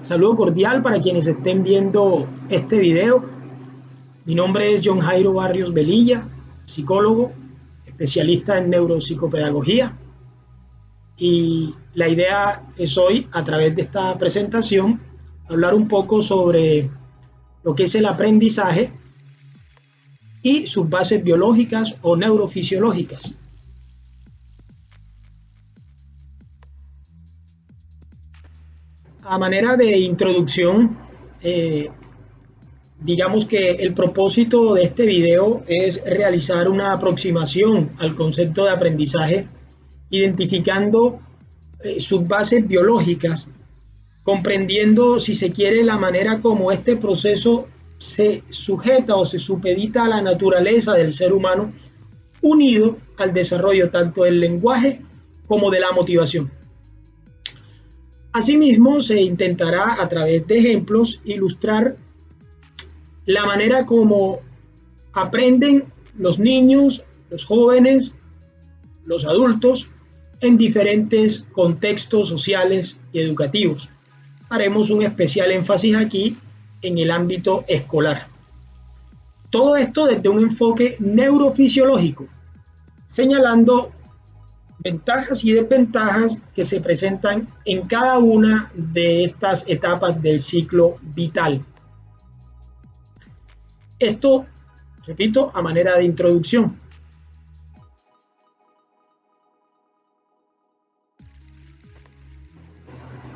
Saludo cordial para quienes estén viendo este video. Mi nombre es John Jairo Barrios Velilla, psicólogo, especialista en neuropsicopedagogía. Y la idea es hoy, a través de esta presentación, hablar un poco sobre lo que es el aprendizaje y sus bases biológicas o neurofisiológicas. A manera de introducción, digamos que el propósito de este video es realizar una aproximación al concepto de aprendizaje, identificando sus bases biológicas, comprendiendo, si se quiere, la manera como este proceso se sujeta o se supedita a la naturaleza del ser humano, unido al desarrollo tanto del lenguaje como de la motivación. Asimismo, se intentará a través de ejemplos ilustrar la manera como aprenden los niños, los jóvenes, los adultos en diferentes contextos sociales y educativos. Haremos un especial énfasis aquí en el ámbito escolar. Todo esto desde un enfoque neurofisiológico, señalando ventajas y desventajas que se presentan en cada una de estas etapas del ciclo vital. Esto, repito, a manera de introducción.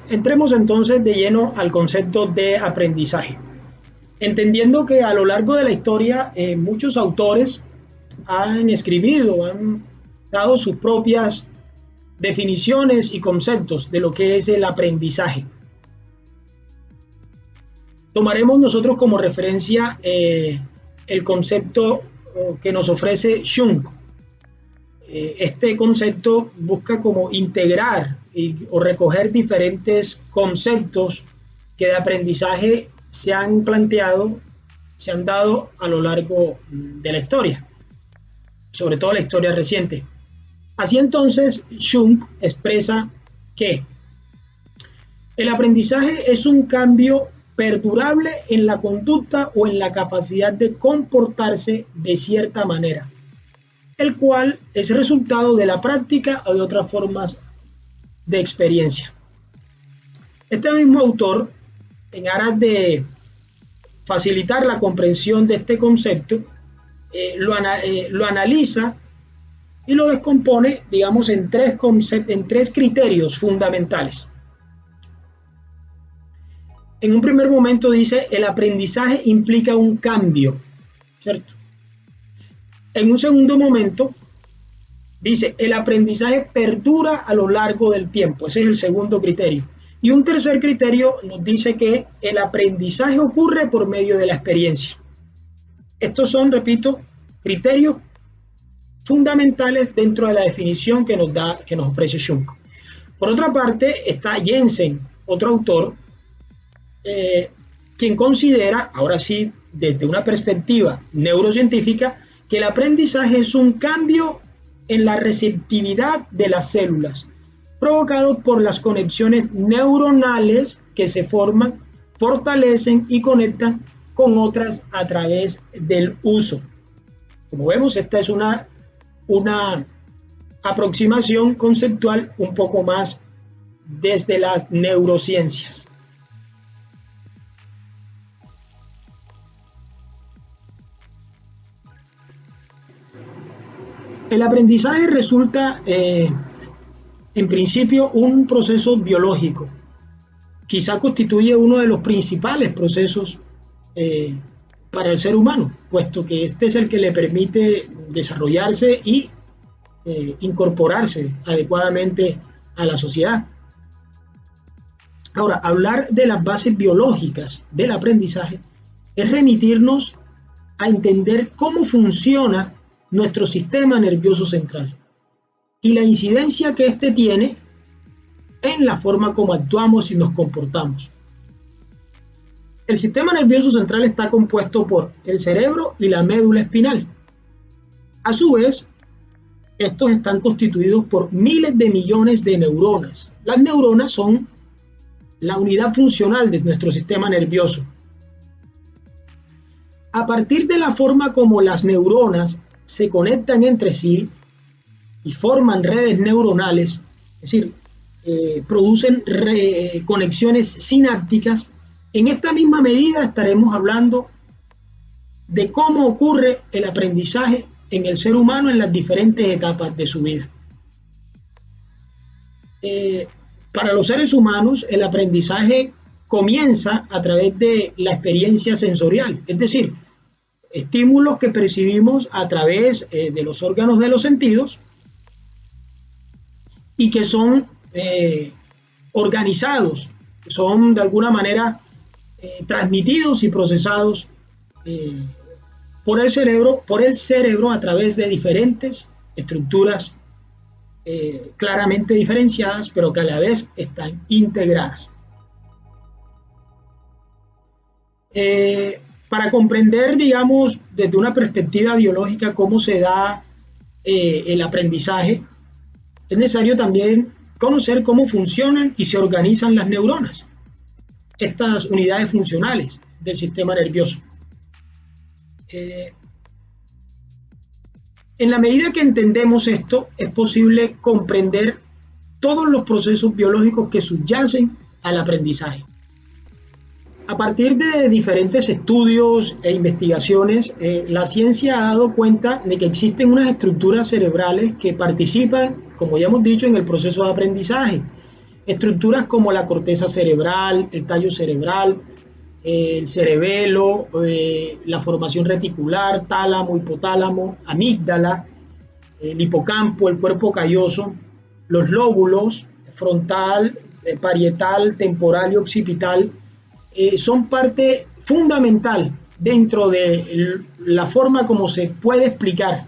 Entremos entonces de lleno al concepto de aprendizaje, entendiendo que a lo largo de la historia muchos autores han escribido, han dado sus propias definiciones y conceptos de lo que es el aprendizaje. Tomaremos nosotros como referencia el concepto que nos ofrece Jung. Este concepto busca como integrar o recoger diferentes conceptos que de aprendizaje se han planteado, se han dado a lo largo de la historia, sobre todo la historia reciente. Así entonces, Jung expresa que el aprendizaje es un cambio perdurable en la conducta o en la capacidad de comportarse de cierta manera, el cual es resultado de la práctica o de otras formas de experiencia. Este mismo autor, en aras de facilitar la comprensión de este concepto, lo analiza y lo descompone, digamos, en tres criterios fundamentales. En un primer momento dice, el aprendizaje implica un cambio, ¿cierto? En un segundo momento dice, el aprendizaje perdura a lo largo del tiempo. Ese es el segundo criterio. Y un tercer criterio nos dice que el aprendizaje ocurre por medio de la experiencia. Estos son, repito, criterios fundamentales dentro de la definición que nos ofrece Jung. Por otra parte, está Jensen, otro autor, quien considera, ahora sí, desde una perspectiva neurocientífica, que el aprendizaje es un cambio en la receptividad de las células, provocado por las conexiones neuronales que se forman, fortalecen y conectan con otras a través del uso. Como vemos, esta es una aproximación conceptual un poco más desde las neurociencias. El aprendizaje resulta, en principio, un proceso biológico. Quizá constituye uno de los principales procesos para el ser humano, puesto que este es el que le permite desarrollarse y incorporarse adecuadamente a la sociedad. Ahora, hablar de las bases biológicas del aprendizaje es remitirnos a entender cómo funciona nuestro sistema nervioso central y la incidencia que éste tiene en la forma como actuamos y nos comportamos. El sistema nervioso central está compuesto por el cerebro y la médula espinal. A su vez, estos están constituidos por miles de millones de neuronas. Las neuronas son la unidad funcional de nuestro sistema nervioso. A partir de la forma como las neuronas se conectan entre sí y forman redes neuronales, es decir, producen conexiones sinápticas, en esta misma medida estaremos hablando de cómo ocurre el aprendizaje en el ser humano en las diferentes etapas de su vida. Para los seres humanos, el aprendizaje comienza a través de la experiencia sensorial, es decir, estímulos que percibimos a través de los órganos de los sentidos y que son organizados, son de alguna manera transmitidos y procesados por el cerebro a través de diferentes estructuras claramente diferenciadas, pero que a la vez están integradas. Para comprender, digamos, desde una perspectiva biológica cómo se da el aprendizaje, es necesario también conocer cómo funcionan y se organizan las neuronas, estas unidades funcionales del sistema nervioso. En la medida que entendemos esto, es posible comprender todos los procesos biológicos que subyacen al aprendizaje. A partir de diferentes estudios e investigaciones, la ciencia ha dado cuenta de que existen unas estructuras cerebrales que participan, como ya hemos dicho, en el proceso de aprendizaje. Estructuras como la corteza cerebral, el tallo cerebral, el cerebelo, la formación reticular, tálamo, hipotálamo, amígdala, el hipocampo, el cuerpo calloso, los lóbulos, frontal, parietal, temporal y occipital, son parte fundamental dentro de la forma como se puede explicar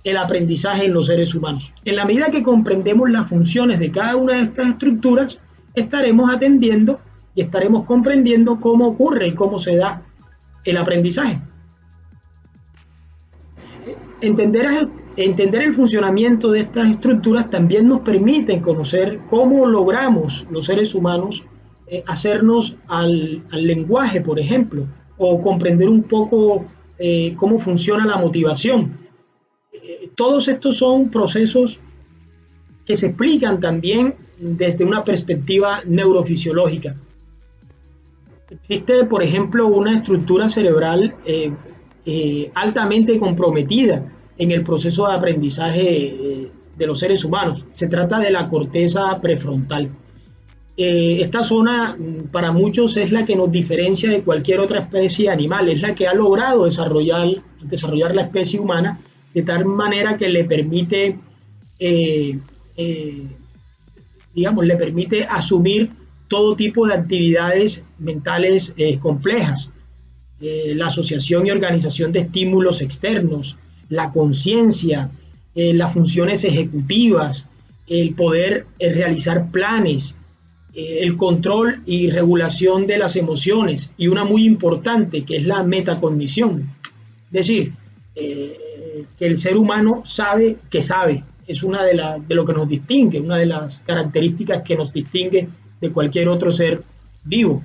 el aprendizaje en los seres humanos. En la medida que comprendemos las funciones de cada una de estas estructuras, estaremos atendiendo y estaremos comprendiendo cómo ocurre y cómo se da el aprendizaje. Entender el funcionamiento de estas estructuras también nos permite conocer cómo logramos los seres humanos hacernos al lenguaje, por ejemplo, o comprender un poco cómo funciona la motivación. Todos estos son procesos que se explican también desde una perspectiva neurofisiológica. Existe, por ejemplo, una estructura cerebral altamente comprometida en el proceso de aprendizaje de los seres humanos. Se trata de la corteza prefrontal. Esta zona para muchos es la que nos diferencia de cualquier otra especie animal, es la que ha logrado desarrollar la especie humana de tal manera que le permite, le permite asumir todo tipo de actividades mentales complejas, la asociación y organización de estímulos externos, la conciencia, las funciones ejecutivas, el poder realizar planes, el control y regulación de las emociones, y una muy importante que es la metacognición, es decir, que el ser humano sabe que sabe, es una de lo que nos distingue, una de las características que nos distingue de cualquier otro ser vivo.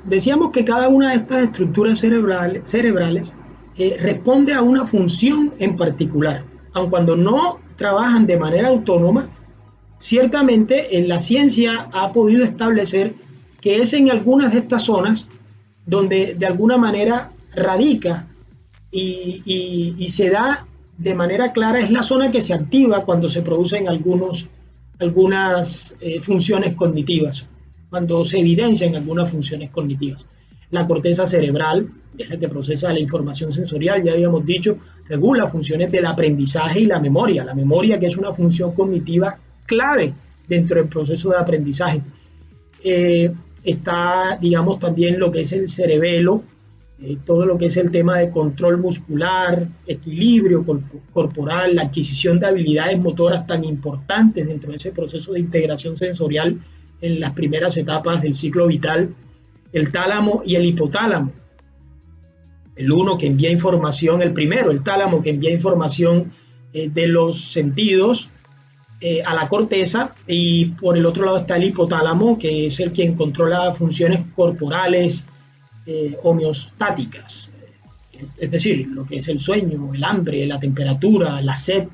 Decíamos que cada una de estas estructuras cerebrales responde a una función en particular, aun cuando no trabajan de manera autónoma. Ciertamente en la ciencia ha podido establecer que es en algunas de estas zonas donde de alguna manera radica y se da de manera clara, es la zona que se activa cuando se producen algunas funciones cognitivas, cuando se evidencian algunas funciones cognitivas. La corteza cerebral, es la que procesa la información sensorial, ya habíamos dicho, regula funciones del aprendizaje y la memoria que es una función cognitiva clave dentro del proceso de aprendizaje. Está, digamos, también lo que es el cerebelo, todo lo que es el tema de control muscular, equilibrio corporal, la adquisición de habilidades motoras tan importantes dentro de ese proceso de integración sensorial en las primeras etapas del ciclo vital, el tálamo y el hipotálamo. El tálamo que envía información de los sentidos a la corteza, y por el otro lado está el hipotálamo, que es el quien controla funciones corporales homeostáticas, es decir, lo que es el sueño, el hambre, la temperatura, la sed.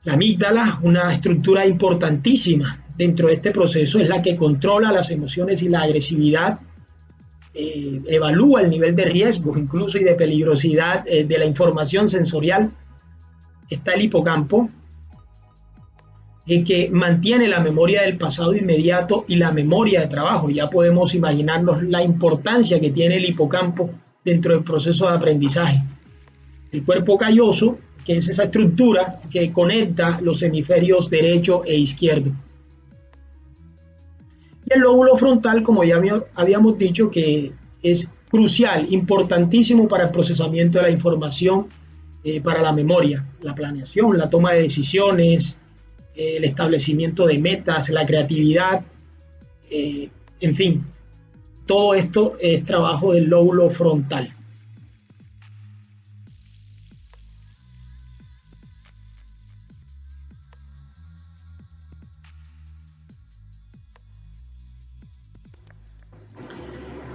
La amígdala, una estructura importantísima dentro de este proceso, es la que controla las emociones y la agresividad, evalúa el nivel de riesgo incluso y de peligrosidad de la información sensorial. Está el hipocampo, que mantiene la memoria del pasado inmediato y la memoria de trabajo. Ya podemos imaginarnos la importancia que tiene el hipocampo dentro del proceso de aprendizaje. El cuerpo calloso, que es esa estructura que conecta los hemisferios derecho e izquierdo. Y el lóbulo frontal, como ya habíamos dicho, que es crucial, importantísimo para el procesamiento de la información, para la memoria, la planeación, la toma de decisiones, el establecimiento de metas, la creatividad, en fin, todo esto es trabajo del lóbulo frontal.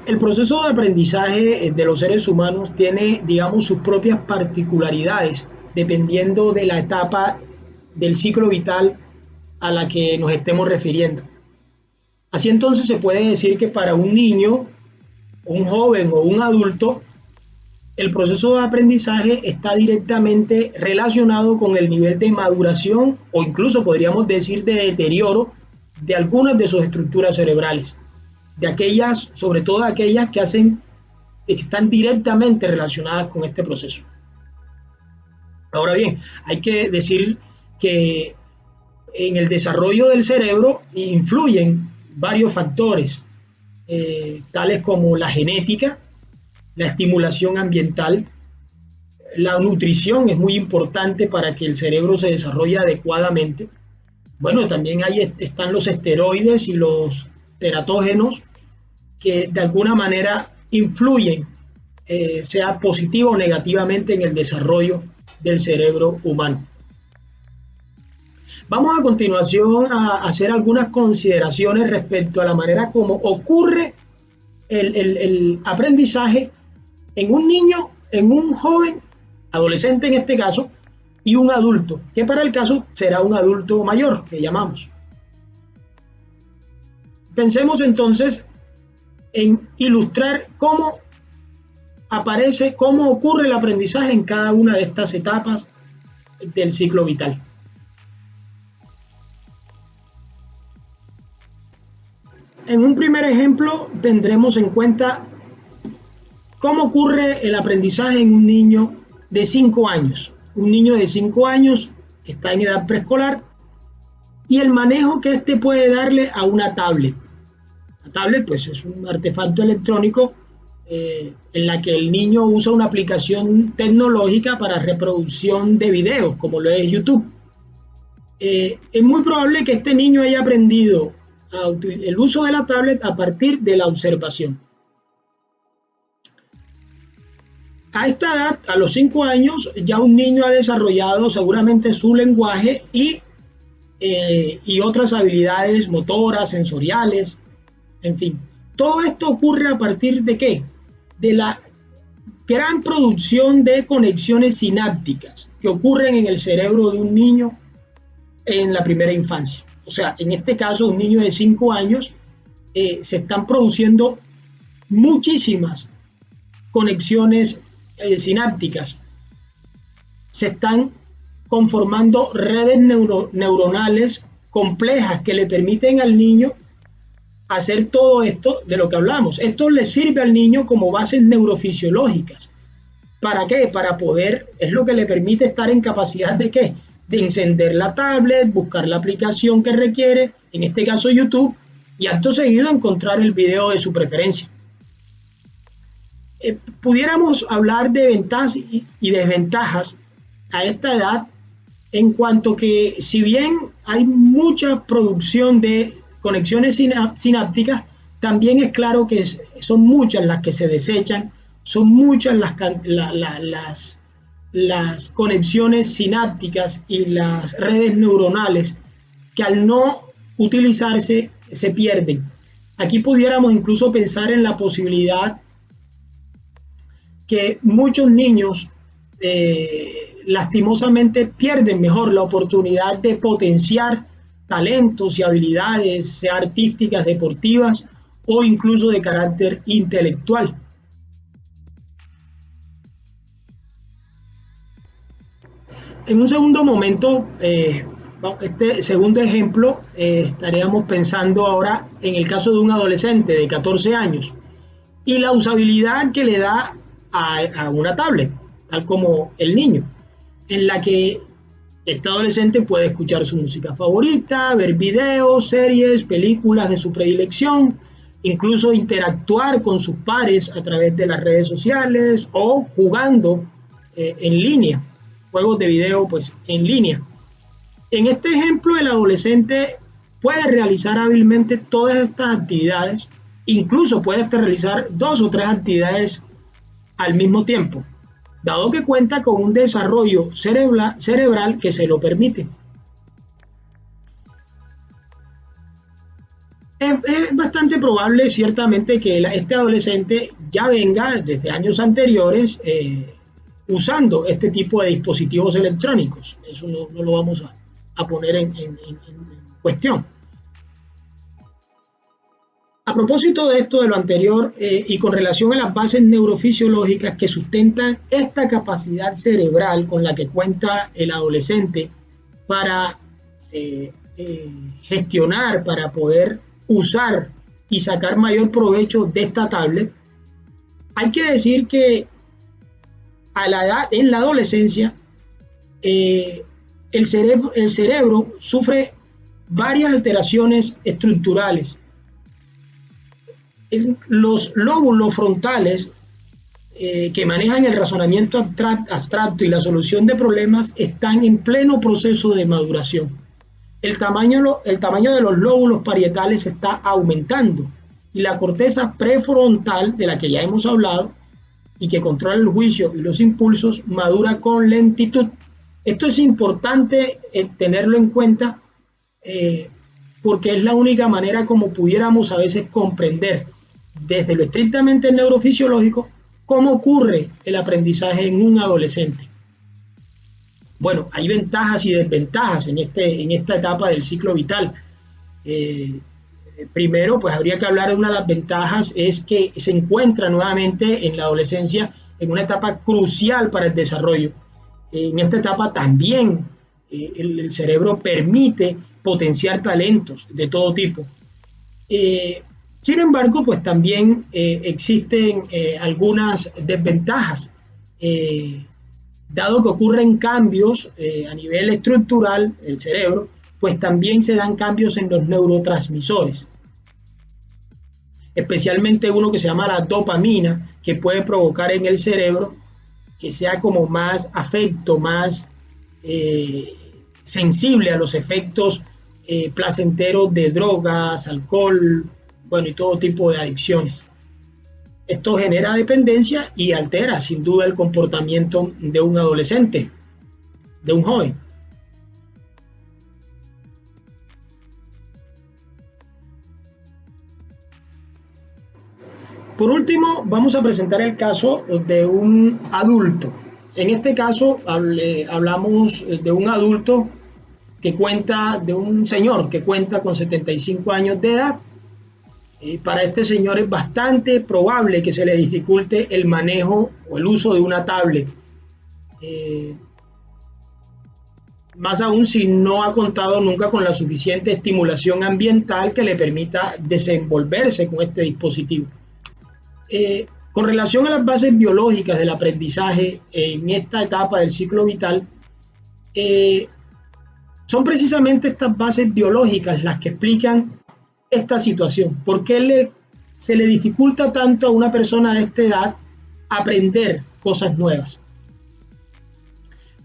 El proceso de aprendizaje de los seres humanos tiene, digamos, sus propias particularidades, dependiendo de la etapa del ciclo vital a la que nos estemos refiriendo. Así entonces se puede decir que para un niño, un joven o un adulto, el proceso de aprendizaje está directamente relacionado con el nivel de maduración o incluso podríamos decir de deterioro de algunas de sus estructuras cerebrales, de aquellas, sobre todo aquellas que están directamente relacionadas con este proceso. Ahora bien, hay que decir que en el desarrollo del cerebro influyen varios factores, tales como la genética, la estimulación ambiental, la nutrición es muy importante para que el cerebro se desarrolle adecuadamente. Bueno, también están los esteroides y los teratógenos que de alguna manera influyen, sea positiva o negativamente, en el desarrollo del cerebro humano. Vamos a continuación a hacer algunas consideraciones respecto a la manera como ocurre el aprendizaje en un niño, en un joven, adolescente en este caso, y un adulto, que para el caso será un adulto mayor, que llamamos. Pensemos entonces en ilustrar cómo aparece, cómo ocurre el aprendizaje en cada una de estas etapas del ciclo vital. En un primer ejemplo tendremos en cuenta cómo ocurre el aprendizaje en un niño de 5 años. Un niño de 5 años está en edad preescolar y el manejo que éste puede darle a una tablet. La tablet, pues, es un artefacto electrónico en la que el niño usa una aplicación tecnológica para reproducción de videos, como lo es YouTube. Es muy probable que este niño haya aprendido el uso de la tablet a partir de la observación. A esta edad, a los 5 años, ya un niño ha desarrollado seguramente su lenguaje y otras habilidades motoras, sensoriales, en fin. Todo esto ocurre a partir de ¿qué? De la gran producción de conexiones sinápticas que ocurren en el cerebro de un niño en la primera infancia. O sea, en este caso, un niño de 5 años, se están produciendo muchísimas conexiones sinápticas. Se están conformando redes neuronales complejas que le permiten al niño hacer todo esto de lo que hablamos. Esto le sirve al niño como bases neurofisiológicas. ¿Para qué? Para poder, es lo que le permite estar en capacidad de ¿qué? De encender la tablet, buscar la aplicación que requiere, en este caso YouTube, y acto seguido encontrar el video de su preferencia. Pudiéramos hablar de ventajas y desventajas a esta edad, en cuanto que si bien hay mucha producción de conexiones sinápticas, también es claro que son muchas las que se desechan, son muchas las conexiones sinápticas y las redes neuronales que al no utilizarse se pierden. Aquí pudiéramos incluso pensar en la posibilidad que muchos niños lastimosamente pierden mejor la oportunidad de potenciar talentos y habilidades, sea artísticas, deportivas o incluso de carácter intelectual. En un segundo momento, este segundo ejemplo, estaríamos pensando ahora en el caso de un adolescente de 14 años y la usabilidad que le da a una tablet, tal como el niño, en la que este adolescente puede escuchar su música favorita, ver videos, series, películas de su predilección, incluso interactuar con sus pares a través de las redes sociales o jugando en línea, juegos de video pues en línea. En este ejemplo, el adolescente puede realizar hábilmente todas estas actividades, incluso puede hasta realizar 2 o 3 actividades al mismo tiempo, dado que cuenta con un desarrollo cerebral que se lo permite. Es bastante probable, ciertamente, que este adolescente ya venga desde años anteriores usando este tipo de dispositivos electrónicos. Eso no lo vamos a poner en cuestión. A propósito de esto, de lo anterior, y con relación a las bases neurofisiológicas que sustentan esta capacidad cerebral con la que cuenta el adolescente para gestionar, para poder usar y sacar mayor provecho de esta tablet, hay que decir que en la adolescencia, el cerebro sufre varias alteraciones estructurales. Los lóbulos frontales que manejan el razonamiento abstracto y la solución de problemas están en pleno proceso de maduración. El tamaño de los lóbulos parietales está aumentando y la corteza prefrontal, de la que ya hemos hablado, y que controla el juicio y los impulsos, madura con lentitud. Esto es importante tenerlo en cuenta porque es la única manera como pudiéramos a veces comprender desde lo estrictamente neurofisiológico cómo ocurre el aprendizaje en un adolescente. Bueno, hay ventajas y desventajas en esta etapa del ciclo vital. Primero, pues habría que hablar de una de las ventajas, es que se encuentra nuevamente en la adolescencia en una etapa crucial para el desarrollo. En esta etapa también el cerebro permite potenciar talentos de todo tipo. Sin embargo, pues también existen algunas desventajas. Dado que ocurren cambios a nivel estructural del cerebro, pues también se dan cambios en los neurotransmisores, especialmente uno que se llama la dopamina, que puede provocar en el cerebro que sea como más afecto, más sensible a los efectos placenteros de drogas, alcohol, bueno, y todo tipo de adicciones. Esto genera dependencia y altera sin duda el comportamiento de un adolescente, de un joven. Por último, vamos a presentar el caso de un adulto. En este caso hablamos de un adulto de un señor que cuenta con 75 años de edad. Para este señor es bastante probable que se le dificulte el manejo o el uso de una tablet. Más aún si no ha contado nunca con la suficiente estimulación ambiental que le permita desenvolverse con este dispositivo. Con relación a las bases biológicas del aprendizaje en esta etapa del ciclo vital, son precisamente estas bases biológicas las que explican esta situación. ¿Por qué se le dificulta tanto a una persona de esta edad aprender cosas nuevas?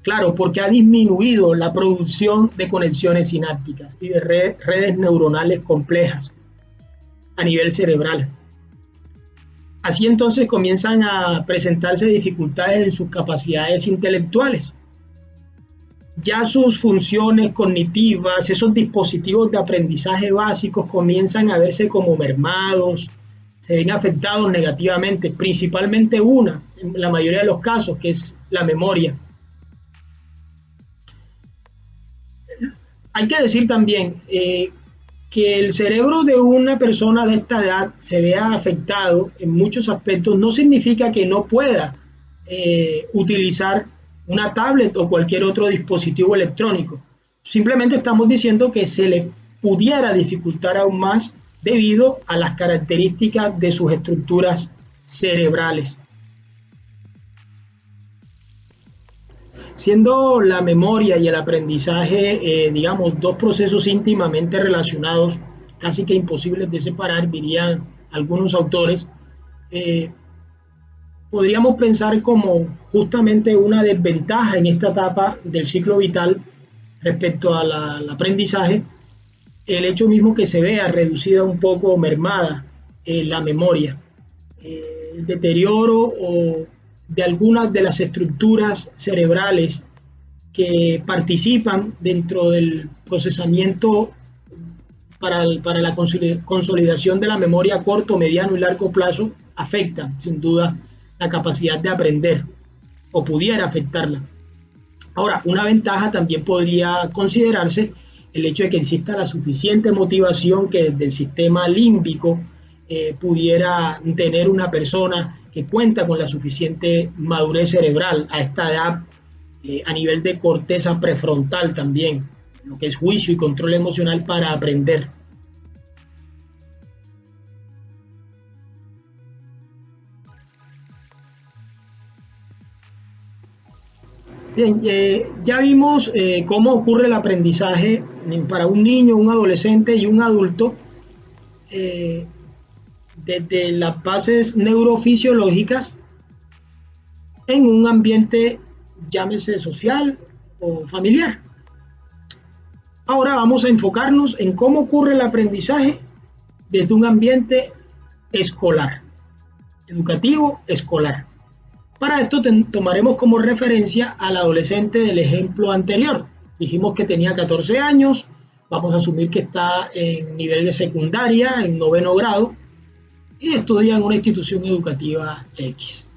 Claro, porque ha disminuido la producción de conexiones sinápticas y de redes neuronales complejas a nivel cerebral. Así entonces comienzan a presentarse dificultades en sus capacidades intelectuales. Ya sus funciones cognitivas, esos dispositivos de aprendizaje básicos comienzan a verse como mermados, se ven afectados negativamente, principalmente una, en la mayoría de los casos, que es la memoria. Hay que decir también que el cerebro de una persona de esta edad se vea afectado en muchos aspectos no significa que no pueda utilizar una tablet o cualquier otro dispositivo electrónico. Simplemente estamos diciendo que se le pudiera dificultar aún más debido a las características de sus estructuras cerebrales. Siendo la memoria y el aprendizaje, digamos, dos procesos íntimamente relacionados, casi que imposibles de separar, dirían algunos autores, eh, podríamos pensar como justamente una desventaja en esta etapa del ciclo vital respecto al aprendizaje, el hecho mismo que se vea reducida un poco, mermada la memoria, el deterioro o de algunas de las estructuras cerebrales que participan dentro del procesamiento para la consolidación de la memoria a corto, mediano y largo plazo, afectan sin duda la capacidad de aprender o pudiera afectarla. Ahora, una ventaja también podría considerarse el hecho de que exista la suficiente motivación que desde el sistema límbico pudiera tener una persona que cuenta con la suficiente madurez cerebral a esta edad, a nivel de corteza prefrontal también, lo que es juicio y control emocional para aprender. Bien, ya vimos cómo ocurre el aprendizaje para un niño, un adolescente y un adulto, eh, desde las bases neurofisiológicas en un ambiente, llámese social o familiar. Ahora vamos a enfocarnos en cómo ocurre el aprendizaje desde un ambiente escolar, educativo escolar. Para esto tomaremos como referencia al adolescente del ejemplo anterior. Dijimos que tenía 14 años, vamos a asumir que está en nivel de secundaria, en 9º grado, y estudia en una institución educativa X.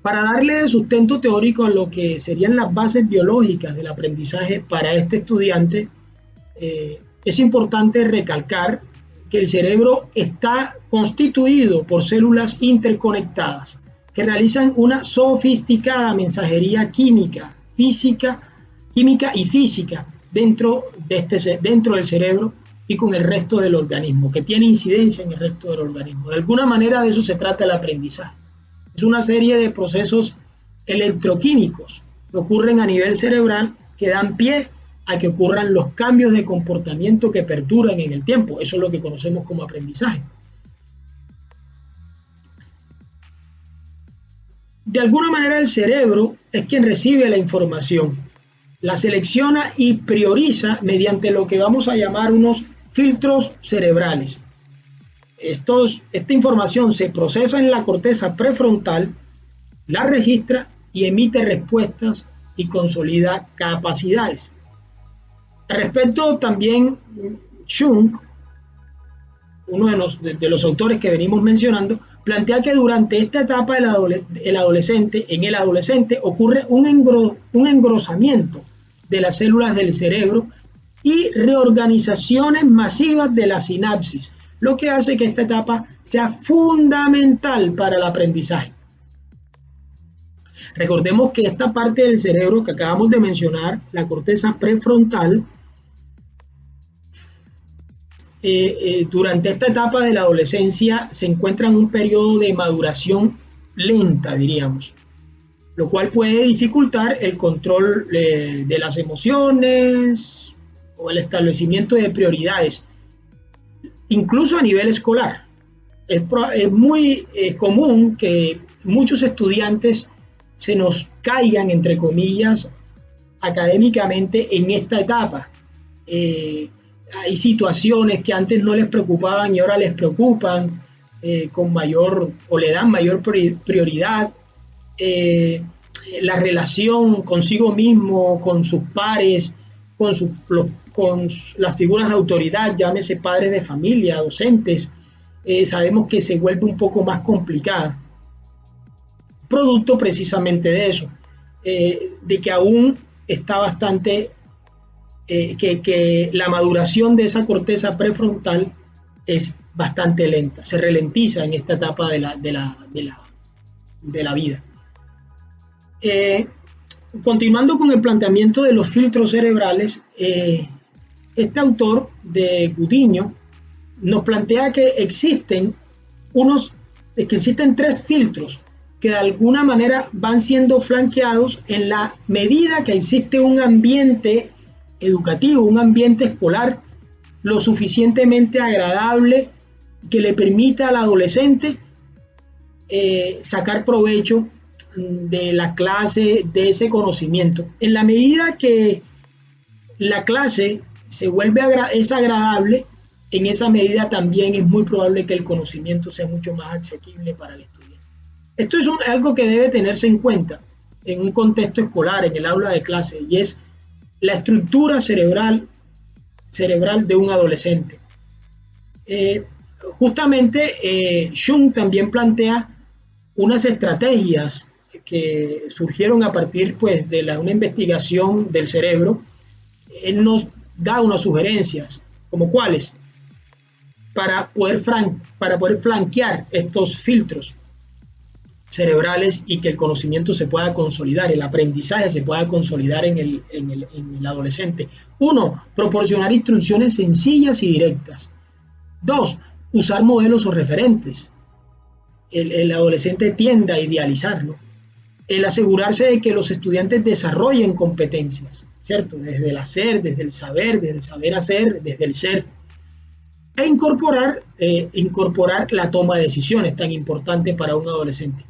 Para darle sustento teórico a lo que serían las bases biológicas del aprendizaje para este estudiante, es importante recalcar que el cerebro está constituido por células interconectadas que realizan una sofisticada mensajería química y física dentro del cerebro y con el resto del organismo, que tiene incidencia en el resto del organismo. De alguna manera de eso se trata el aprendizaje. Es una serie de procesos electroquímicos que ocurren a nivel cerebral que dan pie a que ocurran los cambios de comportamiento que perduran en el tiempo. Eso es lo que conocemos como aprendizaje. De alguna manera el cerebro es quien recibe la información, la selecciona y prioriza mediante lo que vamos a llamar unos filtros cerebrales. Esta información se procesa en la corteza prefrontal, la registra y emite respuestas y consolida capacidades. Al respecto, también Jung, uno de los autores que venimos mencionando, plantea que durante esta etapa en el adolescente ocurre un engrosamiento de las células del cerebro y reorganizaciones masivas de la sinapsis, lo que hace que esta etapa sea fundamental para el aprendizaje. Recordemos que esta parte del cerebro que acabamos de mencionar, la corteza prefrontal, durante esta etapa de la adolescencia se encuentra en un periodo de maduración lenta, diríamos, lo cual puede dificultar el control de las emociones o el establecimiento de prioridades, incluso a nivel escolar. Es muy común que muchos estudiantes se nos caigan, entre comillas, académicamente en esta etapa. Hay situaciones que antes no les preocupaban y ahora les preocupan. con mayor, o le dan mayor prioridad, la relación consigo mismo, con sus pares, con las figuras de autoridad, llámese padres de familia, docentes, sabemos que se vuelve un poco más complicada, producto precisamente de eso, de que aún está bastante, que la maduración de esa corteza prefrontal es bastante lenta, se ralentiza en esta etapa de la vida. Continuando con el planteamiento de los filtros cerebrales, este autor de Gudiño nos plantea que existen tres filtros que de alguna manera van siendo flanqueados en la medida que existe un ambiente educativo, un ambiente escolar lo suficientemente agradable que le permita al adolescente sacar provecho de la clase, de ese conocimiento. En la medida que la clase se vuelve es agradable, en esa medida también es muy probable que el conocimiento sea mucho más asequible para el estudiante. Esto es algo que debe tenerse en cuenta en un contexto escolar, en el aula de clase, y es la estructura cerebral de un adolescente. Justamente Jung también plantea unas estrategias que surgieron a partir pues, de una investigación del cerebro. Él nos da unas sugerencias, como cuáles, para poder flanquear estos filtros cerebrales y que el conocimiento se pueda consolidar, el aprendizaje se pueda consolidar en el adolescente. 1. Proporcionar instrucciones sencillas y directas. 2. Usar modelos o referentes. El adolescente tiende a idealizar, ¿no? El asegurarse de que los estudiantes desarrollen competencias, ¿cierto? Desde el hacer, desde el saber hacer, desde el ser. E incorporar la toma de decisiones, tan importante para un adolescente.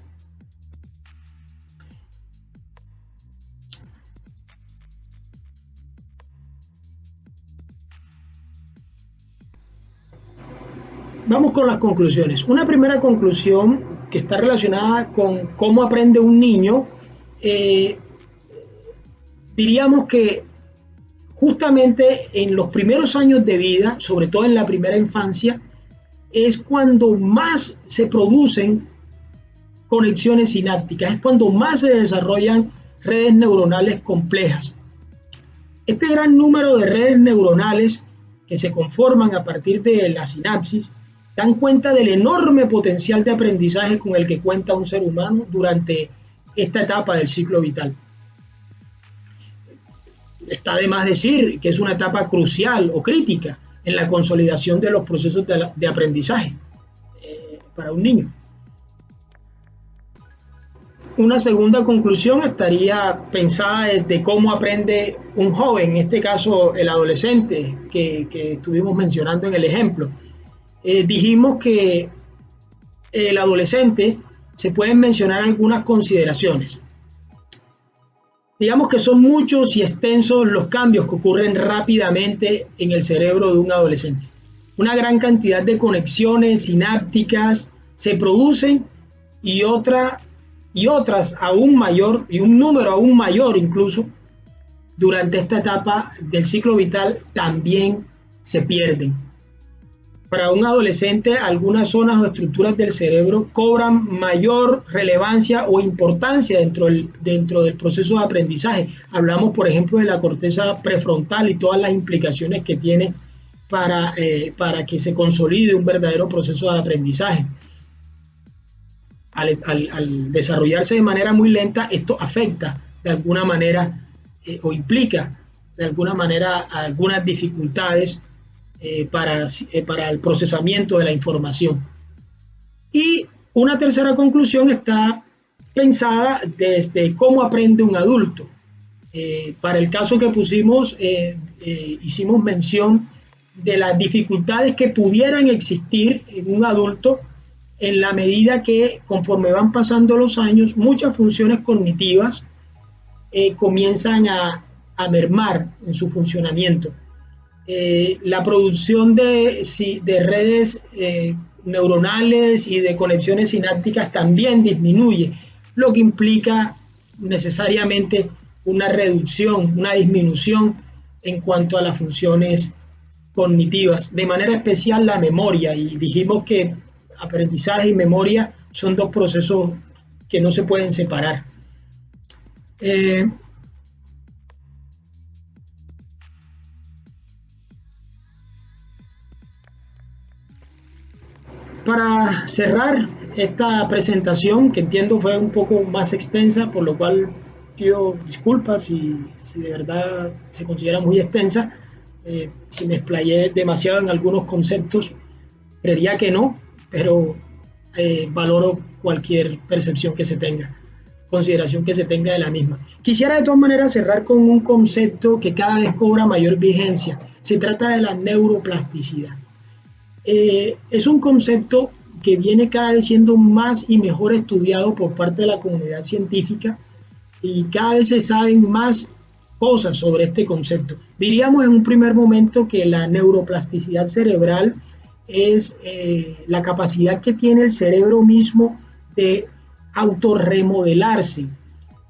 Vamos con las conclusiones. Una primera conclusión que está relacionada con cómo aprende un niño, diríamos que justamente en los primeros años de vida, sobre todo en la primera infancia, es cuando más se producen conexiones sinápticas, es cuando más se desarrollan redes neuronales complejas. Este gran número de redes neuronales que se conforman a partir de la sinapsis dan cuenta del enorme potencial de aprendizaje con el que cuenta un ser humano durante esta etapa del ciclo vital. Está de más decir que es una etapa crucial o crítica en la consolidación de los procesos de aprendizaje para un niño. Una segunda conclusión estaría pensada desde cómo aprende un joven, en este caso el adolescente que estuvimos mencionando en el ejemplo. Dijimos que el adolescente se pueden mencionar algunas consideraciones. Digamos que son muchos y extensos los cambios que ocurren rápidamente en el cerebro de un adolescente. Una gran cantidad de conexiones sinápticas se producen y otras aún mayor, y un número aún mayor incluso, durante esta etapa del ciclo vital también se pierden. Para un adolescente, algunas zonas o estructuras del cerebro cobran mayor relevancia o importancia dentro del proceso de aprendizaje. Hablamos, por ejemplo, de la corteza prefrontal y todas las implicaciones que tiene para que se consolide un verdadero proceso de aprendizaje. Al desarrollarse de manera muy lenta, esto afecta de alguna manera o implica de alguna manera algunas dificultades para el procesamiento de la información. Y una tercera conclusión está pensada desde cómo aprende un adulto. Para el caso que pusimos, hicimos mención de las dificultades que pudieran existir en un adulto en la medida que conforme van pasando los años, muchas funciones cognitivas comienzan a mermar en su funcionamiento. La producción de redes neuronales y de conexiones sinápticas también disminuye, lo que implica necesariamente una reducción, una disminución en cuanto a las funciones cognitivas, de manera especial la memoria. Y dijimos que aprendizaje y memoria son dos procesos que no se pueden separar. Para cerrar esta presentación, que entiendo fue un poco más extensa, por lo cual pido disculpas si de verdad se considera muy extensa, si me explayé demasiado en algunos conceptos, creería que no, pero valoro cualquier percepción que se tenga, consideración que se tenga de la misma. Quisiera de todas maneras cerrar con un concepto que cada vez cobra mayor vigencia. Se trata de la neuroplasticidad. Es un concepto que viene cada vez siendo más y mejor estudiado por parte de la comunidad científica y cada vez se saben más cosas sobre este concepto. Diríamos en un primer momento que la neuroplasticidad cerebral es la capacidad que tiene el cerebro mismo de autorremodelarse.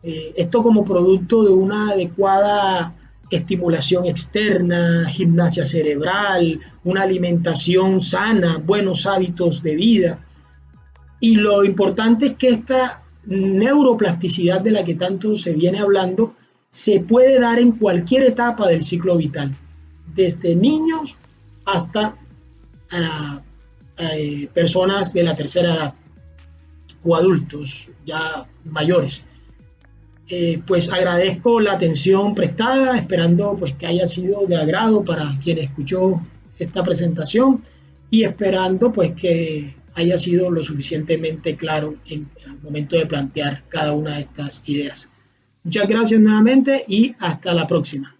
Esto como producto de una adecuada estimulación externa, gimnasia cerebral, una alimentación sana, buenos hábitos de vida. Y lo importante es que esta neuroplasticidad de la que tanto se viene hablando se puede dar en cualquier etapa del ciclo vital, desde niños hasta personas de la tercera edad o adultos ya mayores. Pues agradezco la atención prestada, esperando pues que haya sido de agrado para quien escuchó esta presentación y esperando pues que haya sido lo suficientemente claro en el momento de plantear cada una de estas ideas. Muchas gracias nuevamente y hasta la próxima.